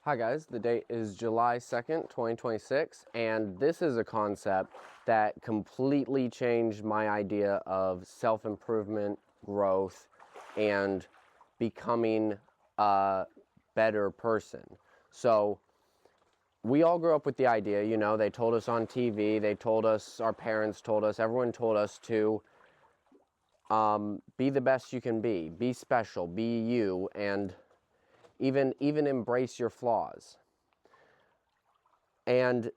Hi guys, the date is July 2nd, 2026, and this is a concept that completely changed my idea of self-improvement, growth, and becoming a better person. So, we all grew up with the idea, they told us on TV, they told us, our parents told us, everyone told us to be the best you can be special, be you, and even embrace your flaws. And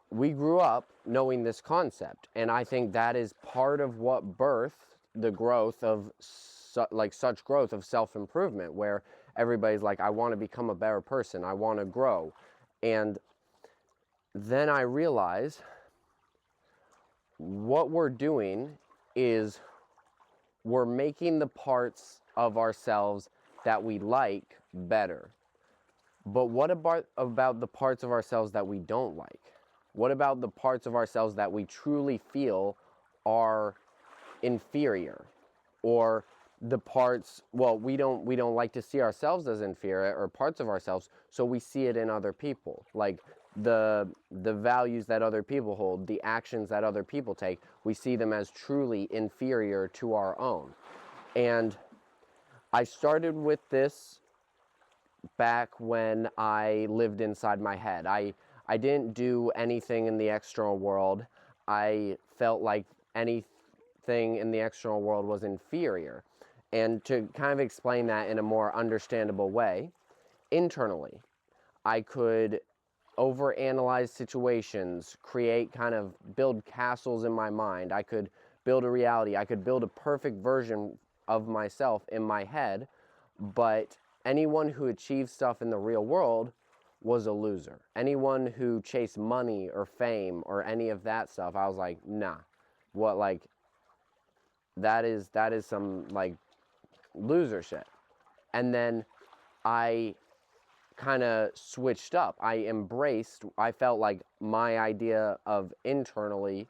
we grew up knowing this concept, and I think that is part of what birthed the growth of such growth of self-improvement, where everybody's like, I want to become a better person, I want to grow. And then I realized what we're doing is we're making the parts of ourselves that we like better. But what about the parts of ourselves that we don't like? What about the parts of ourselves that we truly feel are inferior? Or the parts, well, we don't like to see ourselves as inferior, or parts of ourselves, so we see it in other people. Like the values that other people hold, the actions that other people take, we see them as truly inferior to our own. And I started with this back when I lived inside my head. I didn't do anything in the external world. I felt like anything in the external world was inferior. And to kind of explain that in a more understandable way, internally, I could overanalyze situations, build castles in my mind. I could build a reality. I could build a perfect version of myself in my head, but anyone who achieved stuff in the real world was a loser. Anyone who chased money or fame or any of that stuff, I was like, nah. What, like, that is some, like, loser shit. And then I kind of switched up. I felt like my idea of internally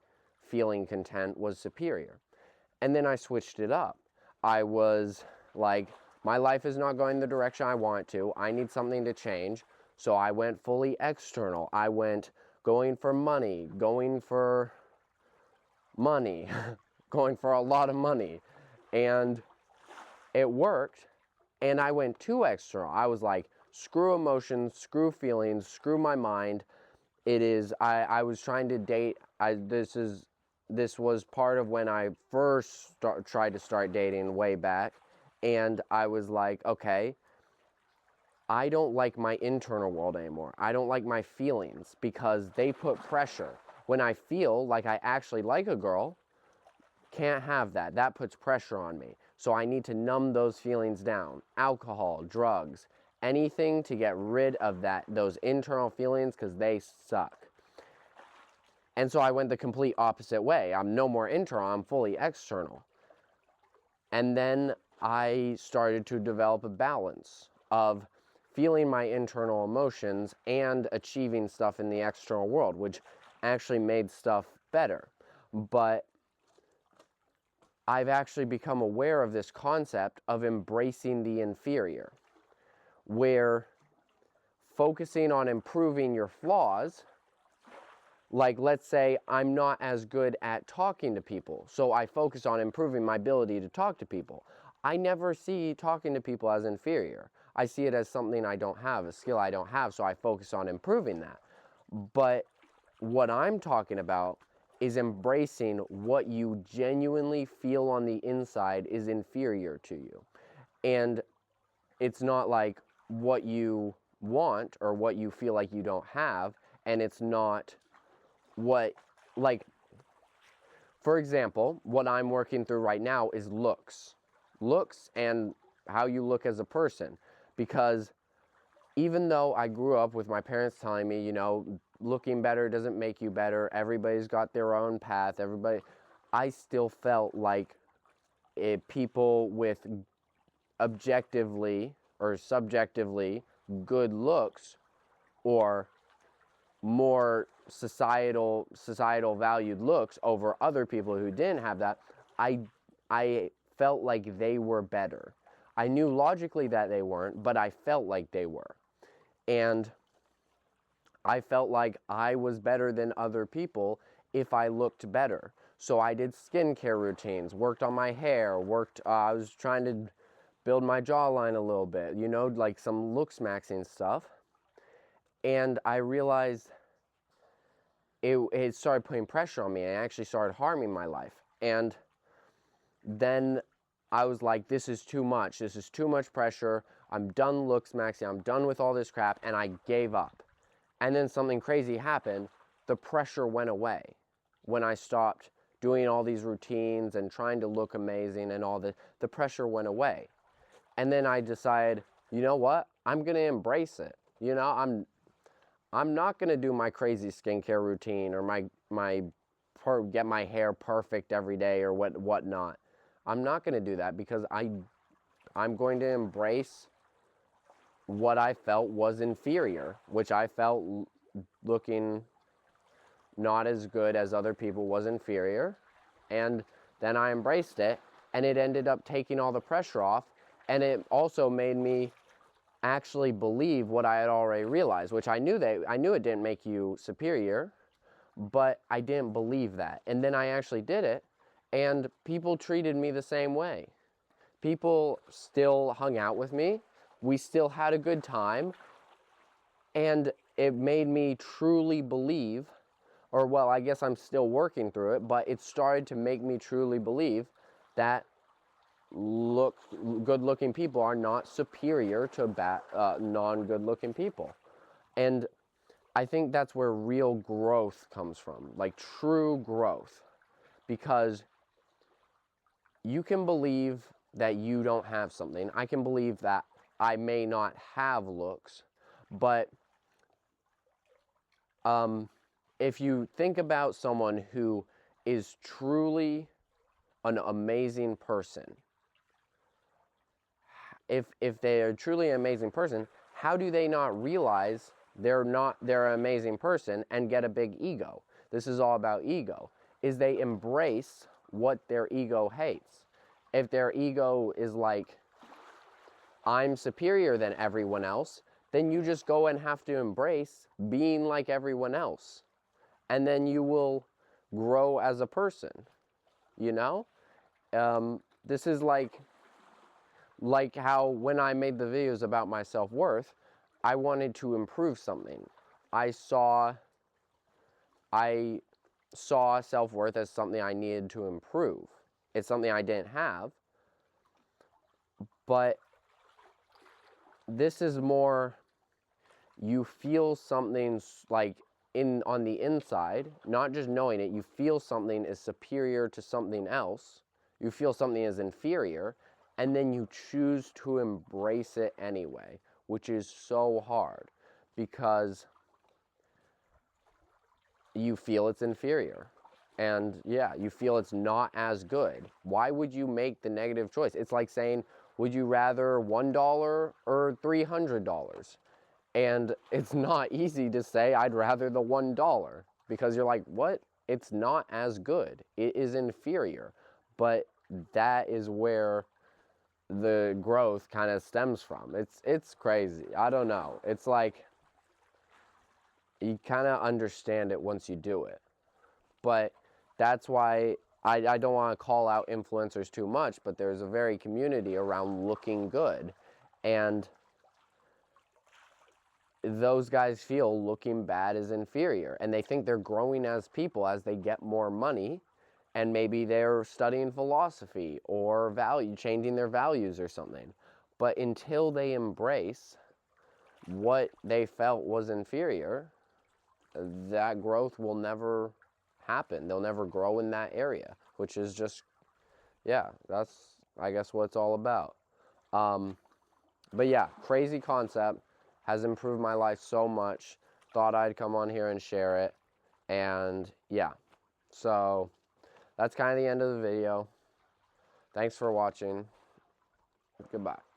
feeling content was superior. And then I switched it up. I was like, my life is not going the direction I want it to. I need something to change. So I went fully external. I went going for money, going for a lot of money. And it worked. And I went too external. I was like, screw emotions, screw feelings, screw my mind. I was trying to date. This was part of when I first tried to start dating way back. And I was like, okay, I don't like my internal world anymore. I don't like my feelings because they put pressure. When I feel like I actually like a girl, can't have that. That puts pressure on me. So I need to numb those feelings down. Alcohol, drugs, anything to get rid of those internal feelings, because they suck. And so I went the complete opposite way. I'm no more internal, I'm fully external. And then I started to develop a balance of feeling my internal emotions and achieving stuff in the external world, which actually made stuff better. But I've actually become aware of this concept of embracing the inferior, where focusing on improving your flaws, like let's say I'm not as good at talking to people, so I focus on improving my ability to talk to people. I never see talking to people as inferior. I see it as something I don't have, a skill I don't have, so I focus on improving that. But what I'm talking about is embracing what you genuinely feel on the inside is inferior to you. And it's not like what you want or what you feel like you don't have, and it's not what, like, for example, what I'm working through right now is looks and how you look as a person. Because even though I grew up with my parents telling me, looking better doesn't make you better, everybody's got their own path, I still felt like people with objectively or subjectively good looks, or more societal valued looks over other people who didn't have that, I felt like they were better. I knew logically that they weren't, but I felt like they were. And I felt like I was better than other people if I looked better. So I did skincare routines, worked on my hair, I was trying to build my jawline a little bit, you know, like some looks maxing stuff. And I realized it started putting pressure on me and actually started harming my life. And then I was like, this is too much. This is too much pressure. I'm done looks maxing. I'm done with all this crap. And I gave up. And then something crazy happened. The pressure went away when I stopped doing all these routines and trying to look amazing and all the pressure went away. And then I decided, you know what? I'm going to embrace it. You know, I'm not going to do my crazy skincare routine or get my hair perfect every day or whatnot. I'm not going to do that because I'm going to embrace what I felt was inferior, which I felt looking not as good as other people was inferior. And then I embraced it, and it ended up taking all the pressure off, and it also made me actually believe what I had already realized, which I knew it didn't make you superior, but I didn't believe that. And then I actually did it, and people treated me the same way. People still hung out with me. We still had a good time, and it made me truly believe, or well, I guess I'm still working through it, but it started to make me truly believe that good-looking people are not superior to non-good-looking people. And I think that's where real growth comes from, like true growth, because you can believe that you don't have something. I can believe that I may not have looks, but if you think about someone who is truly an amazing person, if they are truly an amazing person, how do they not realize they're an amazing person and get a big ego? This is all about ego. Is they embrace what their ego hates. If their ego is like, I'm superior than everyone else, then you just go and have to embrace being like everyone else. And then you will grow as a person, you know? This is like how when I made the videos about my self-worth, I wanted to improve something. I saw self-worth as something I needed to improve. It's something I didn't have, but this is more, you feel something like on the inside, not just knowing it, you feel something is superior to something else, you feel something is inferior, and then you choose to embrace it anyway, which is so hard because you feel it's inferior. And yeah, you feel it's not as good. Why would you make the negative choice? It's like saying, would you rather $1 or $300? And it's not easy to say I'd rather the $1 because you're like, what? It's not as good. It is inferior. But that is where the growth kind of stems from. It's crazy. I don't know. It's like you kind of understand it once you do it. But that's why I don't want to call out influencers too much, but there's a very community around looking good. And those guys feel looking bad is inferior. And they think they're growing as people as they get more money. And maybe they're studying philosophy or changing their values or something. But until they embrace what they felt was inferior, that growth will never happen. They'll never grow in that area, which is just, yeah, that's, I guess, what it's all about. But yeah, crazy concept, has improved my life so much. Thought I'd come on here and share it. And yeah, so that's kind of the end of the video. Thanks for watching. Goodbye.